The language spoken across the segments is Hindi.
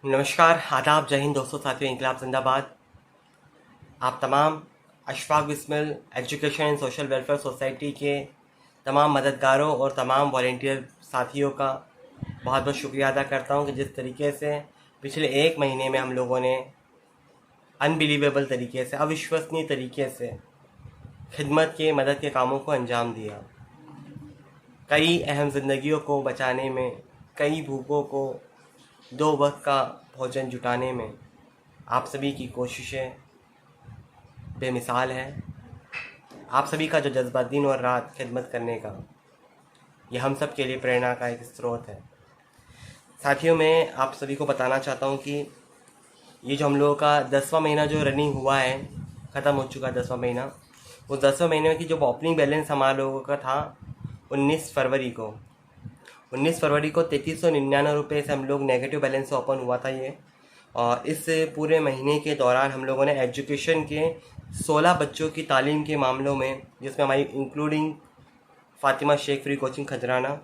नमस्कार, आदाब, जय हिंद दोस्तों, साथियों, इंकलाब जिंदाबाद। आप तमाम Ashfaq Bismil education and social welfare society के तमाम मददगारों और तमाम वॉलेंटियर साथियों का बहुत बहुत शुक्रिया अदा करता हूं कि जिस तरीके से पिछले एक महीने में हम लोगों ने अनबिलीवेबल तरीके से, अविश्वसनीय तरीके से खिदमत के, मदद के कामों को अंजाम दिया। कई अहम ज़िंदगियों को बचाने में, कई भूखों को दो वक्त का भोजन जुटाने में आप सभी की कोशिशें बेमिसाल हैं। आप सभी का जो जज्बा दिन और रात खिदमत करने का, यह हम सब के लिए प्रेरणा का एक स्रोत है। साथियों, मैं आप सभी को बताना चाहता हूँ कि ये जो हम लोगों का 10वां महीना जो रनिंग हुआ है, ख़त्म हो चुका 10वां महीना। उस 10वें महीने की जो ओपनिंग बैलेंस हमारे लोगों का था 19 फरवरी को 3399 रुपये से हम लोग नेगेटिव बैलेंस से ओपन हुआ था ये। और इस पूरे महीने के दौरान हम लोगों ने एजुकेशन के 16 बच्चों की तालीम के मामलों में, जिसमें हमारी including Fatima Shaikh free coaching Khajrana,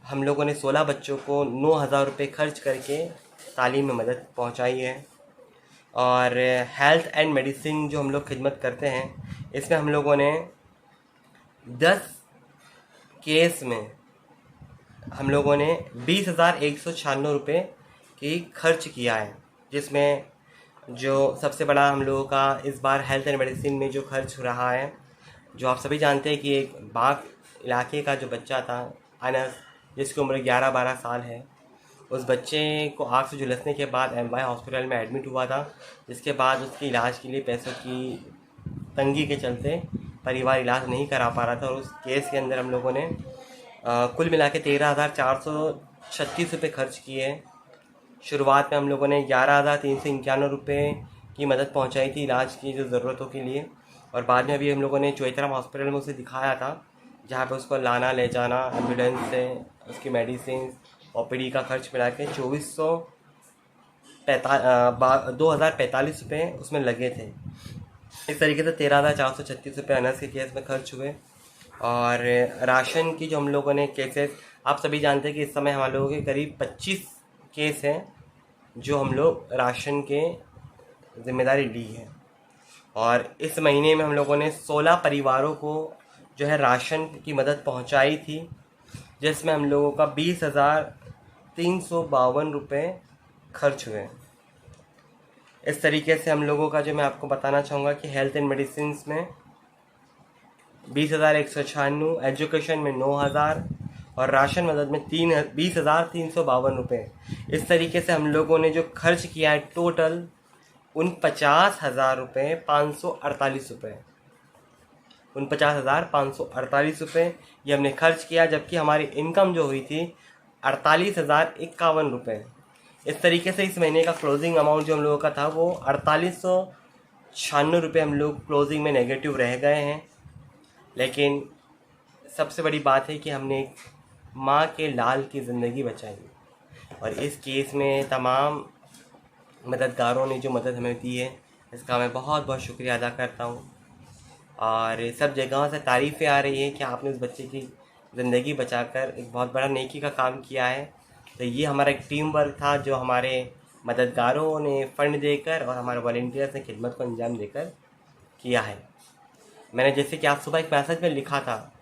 हम लोगों ने 16 बच्चों को 9,000 रुपये खर्च करके तालीम में मदद पहुंचाई है। और हेल्थ एंड मेडिसिन जो हम लोग खिदमत करते हैं, इसमें हम लोगों ने 10 केस में हम लोगों ने 20,196 रुपये की खर्च किया है, जिसमें जो सबसे बड़ा हम लोगों का इस बार हेल्थ एंड मेडिसिन में जो खर्च रहा है, जो आप सभी जानते हैं कि एक बाग इलाके का जो बच्चा था अनस, जिसकी उम्र 11-12 साल है, उस बच्चे को आग से झुलसने के बाद एमवाय हॉस्पिटल में एडमिट हुआ था, जिसके बाद उसके इलाज के लिए पैसों की तंगी के चलते परिवार इलाज नहीं करा पा रहा था। और उस केस के अंदर हम लोगों ने कुल मिला के 13,436 रुपये खर्च किए। शुरुआत में हम लोगों ने 11,391 रुपये की मदद पहुंचाई थी इलाज की जो ज़रूरतों के लिए। और बाद में अभी हम लोगों ने चौथराम हॉस्पिटल में उसे दिखाया था, जहां पे उसको लाना ले जाना एम्बुलेंस से, उसकी मेडिसिन, ओपीडी का खर्च मिला के 2,045 रुपये उसमें लगे थे। इस तरीके से 13,436 रुपये अनस के केस में खर्च हुए। और राशन की जो हम लोगों ने केसेस, आप सभी जानते हैं कि इस समय हमारे लोगों के करीब 25 केस हैं जो हम लोग राशन के जिम्मेदारी ली है। और इस महीने में हम लोगों ने 16 परिवारों को जो है राशन की मदद पहुंचाई थी, जिसमें हम लोगों का 20,352 रुपये खर्च हुए। इस तरीके से हम लोगों का, जो मैं आपको बताना चाहूँगा कि हेल्थ एंड मेडिसिन में 20,196, एजुकेशन में 9,000 और राशन मदद में 20,352 रुपये। इस तरीके से हम लोगों ने जो खर्च किया है टोटल 49,000 रुपये 548 रुपये 49,548 रुपये ये हमने खर्च किया, जबकि हमारी इनकम जो हुई थी 48,051 रुपये। इस तरीके से इस महीने का क्लोजिंग अमाउंट जो हम लोगों का था वो 4,896 रुपये हम लोग क्लोजिंग में नेगेटिव रह गए हैं। लेकिन सबसे बड़ी बात है कि हमने एक माँ के लाल की ज़िंदगी बचाई। और इस केस में तमाम मददगारों ने जो मदद हमें दी है, इसका मैं बहुत बहुत शुक्रिया अदा करता हूँ। और सब जगहों से तारीफ़ें आ रही हैं कि आपने उस बच्चे की ज़िंदगी बचाकर एक बहुत बड़ा नेकी का काम किया है। तो ये हमारा एक टीम वर्क था, जो हमारे मददगारों ने फ़ंड देकर और हमारे वॉलंटियर्स ने खिदमत को अंजाम देकर किया है। मैंने जैसे कि आप सुबह एक मैसेज में लिखा था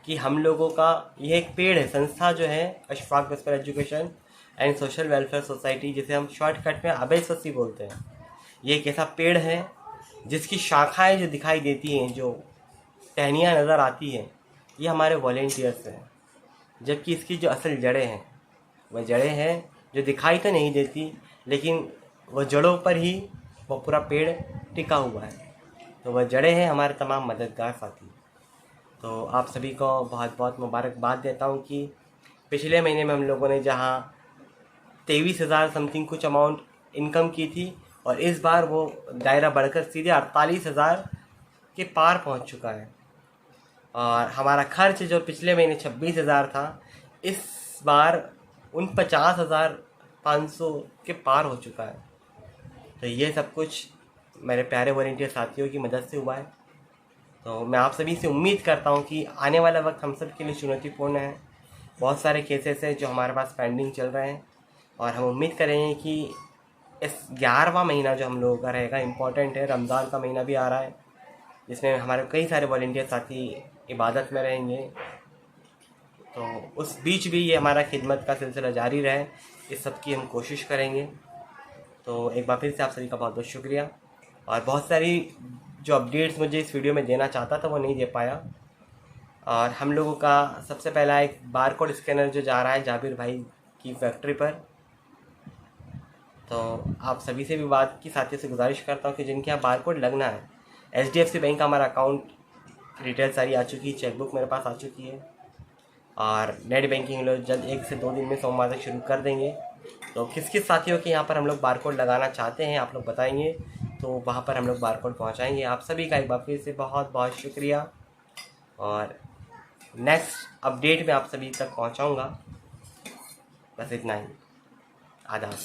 कि हम लोगों का यह एक पेड़ है, संस्था जो है Ashfaq Bismil education and social welfare society, जिसे हम शॉर्टकट में अबेससी बोलते हैं। ये एक ऐसा पेड़ है जिसकी शाखाएं जो दिखाई देती हैं, जो टहनियाँ नज़र आती हैं, ये हमारे वॉलंटियर्स हैं। जबकि इसकी जो असल जड़ें हैं, वह जड़ें हैं जो दिखाई तो नहीं देती, लेकिन वह जड़ों पर ही वह पूरा पेड़ टिका हुआ है। तो वह जड़ें हैं हमारे तमाम मददगार साथी। तो आप सभी को बहुत बहुत मुबारकबाद देता हूँ कि पिछले महीने में हम लोगों ने जहाँ 23,000 समथिंग कुछ अमाउंट इनकम की थी, और इस बार वो दायरा बढ़कर सीधे 48,000 के पार पहुँच चुका है। और हमारा खर्च जो पिछले महीने 26,000 था, इस बार 49,500 के पार हो चुका है। तो ये सब कुछ मेरे प्यारे वॉलंटियर साथियों की मदद से हुआ है। तो मैं आप सभी से उम्मीद करता हूँ कि आने वाला वक्त हम सब के लिए चुनौतीपूर्ण है। बहुत सारे केसेस हैं जो हमारे पास पेंडिंग चल रहे हैं, और हम उम्मीद करेंगे कि इस 11वां महीना जो हम लोगों का रहेगा इम्पॉर्टेंट है। रमज़ान का महीना भी आ रहा है, जिसमें हमारे कई सारे वॉलंटियर साथी इबादत में रहेंगे। तो उस बीच भी ये हमारा खिदमत का सिलसिला जारी रहे, इस सब की हम कोशिश करेंगे। तो एक बार फिर से आप सभी का बहुत बहुत शुक्रिया। और बहुत सारी जो अपडेट्स मुझे इस वीडियो में देना चाहता था वो नहीं दे पाया। और हम लोगों का सबसे पहला एक बारकोड स्कैनर जो जा रहा है जाबिर भाई की फैक्ट्री पर। तो आप सभी से भी बात की साथियों से गुजारिश करता हूँ कि जिनके यहाँ बारकोड लगना है, HDFC बैंक का हमारा अकाउंट डिटेल सारी आ चुकी है, चेकबुक मेरे पास आ चुकी है और नेट बैंकिंग लोग जल्द 1 से 2 दिन में सोमवार तक शुरू कर देंगे। तो किस किस साथियों के यहाँ पर हम लोग बारकोड लगाना चाहते हैं आप लोग बताएंगे, तो वहाँ पर हम लोग बारकोड पहुँचाएँगे। आप सभी का एक बार फिर से बहुत बहुत शुक्रिया और नेक्स्ट अपडेट में आप सभी तक पहुँचाऊँगा। बस इतना ही। आदाब।